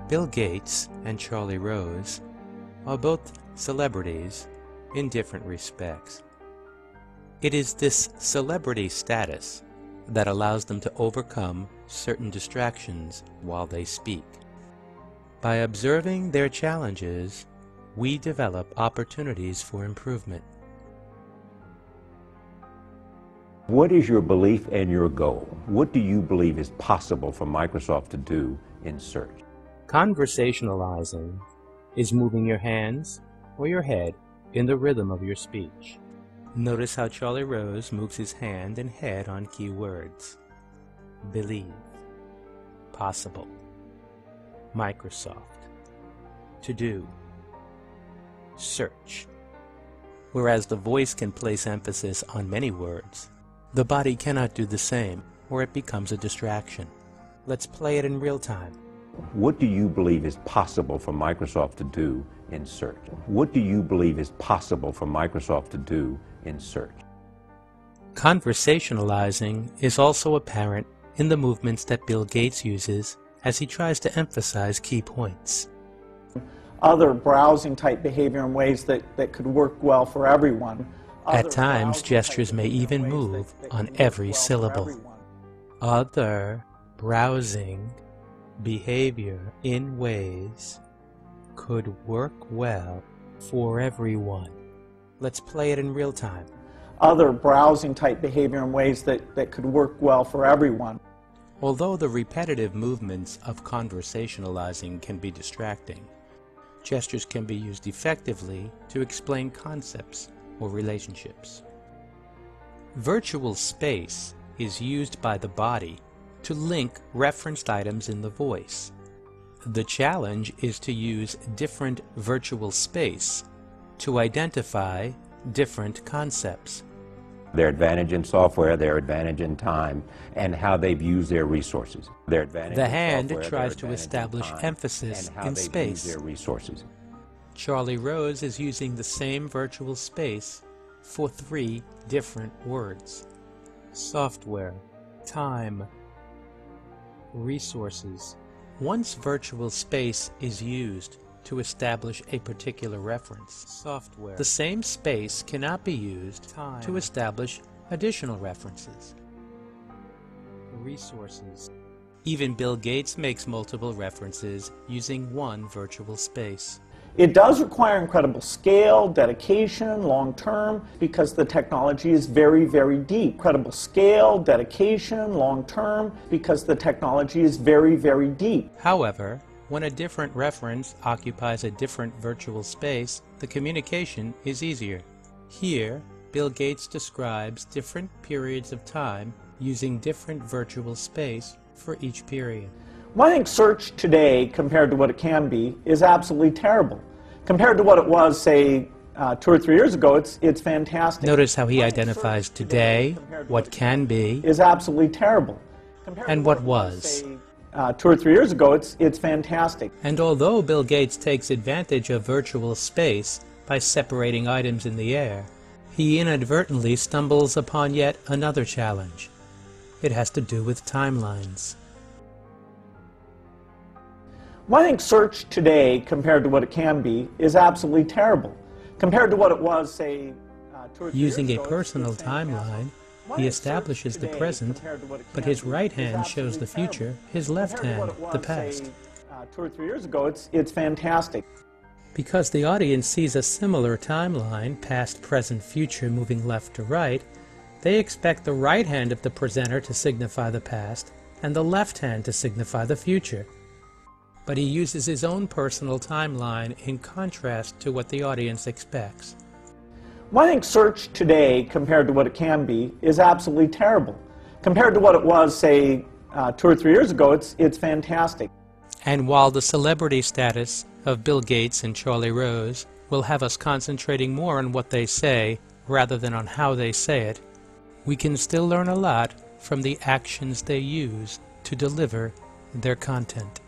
Bill Gates and Charlie Rose are both celebrities in different respects. It is this celebrity status that allows them to overcome certain distractions while they speak. By observing their challenges, we develop opportunities for improvement. What is your belief and your goal? What do you believe is possible for Microsoft to do in search? Conversationalizing is moving your hands or your head in the rhythm of your speech. Notice how Charlie Rose moves his hand and head on key words. Believe, possible, Microsoft, to do, search. Whereas the voice can place emphasis on many words, the body cannot do the same, or it becomes a distraction. Let's play it in real time. What do you believe is possible for Microsoft to do in search? What do you believe is possible for Microsoft to do in search? Conversationalizing is also apparent in the movements that Bill Gates uses as he tries to emphasize key points. Other browsing type behavior in ways that could work well for everyone. At times, gestures may even move on every syllable. Other browsing behavior in ways could work well for everyone. Let's play it in real time. Other browsing type behavior in ways that could work well for everyone. Although the repetitive movements of conversationalizing can be distracting, gestures can be used effectively to explain concepts or relationships. Virtual space is used by the body to link referenced items in the voice. The challenge is to use different virtual space to identify different concepts. Their advantage in software, their advantage in time, and how they've used their resources. Their advantage the in hand software, tries their to advantage establish time, emphasis and how in they've space. used their resources. Charlie Rose is using the same virtual space for 3 different words: software, time, resources. Once virtual space is used to establish a particular reference, software, the same space cannot be used to establish additional references. Resources. Even Bill Gates makes multiple references using one virtual space. It does require incredible scale, dedication, long-term, because the technology is very, very deep. Incredible scale, dedication, long-term, because the technology is very, very deep. However, when a different reference occupies a different virtual space, the communication is easier. Here, Bill Gates describes different periods of time using different virtual space for each period. Well, I think search today, compared to what it can be, is absolutely terrible. Compared to what it was, say, 2 or 3 years ago, it's fantastic. Notice how he identifies today, what can be, is absolutely terrible. and what was. 2 or 3 years ago, it's fantastic. And although Bill Gates takes advantage of virtual space by separating items in the air, he inadvertently stumbles upon yet another challenge. It has to do with timelines. Well, I think search today, compared to what it can be, is absolutely terrible. Compared to what it was, say, 2 or 3 Using years a ago, personal it's fantastic. timeline, Well, I he think establishes search the today, present, compared to what it but can his be, right is hand shows the absolutely future, terrible. his left Compared to hand, what it the was, past. say, 2 or 3 years ago, it's fantastic. Because the audience sees a similar timeline, past, present, future, moving left to right, they expect the right hand of the presenter to signify the past and the left hand to signify the future. But he uses his own personal timeline in contrast to what the audience expects. Well, I think search today, compared to what it can be, is absolutely terrible. Compared to what it was, say, 2 or 3 years ago, it's fantastic. And while the celebrity status of Bill Gates and Charlie Rose will have us concentrating more on what they say rather than on how they say it, we can still learn a lot from the actions they use to deliver their content.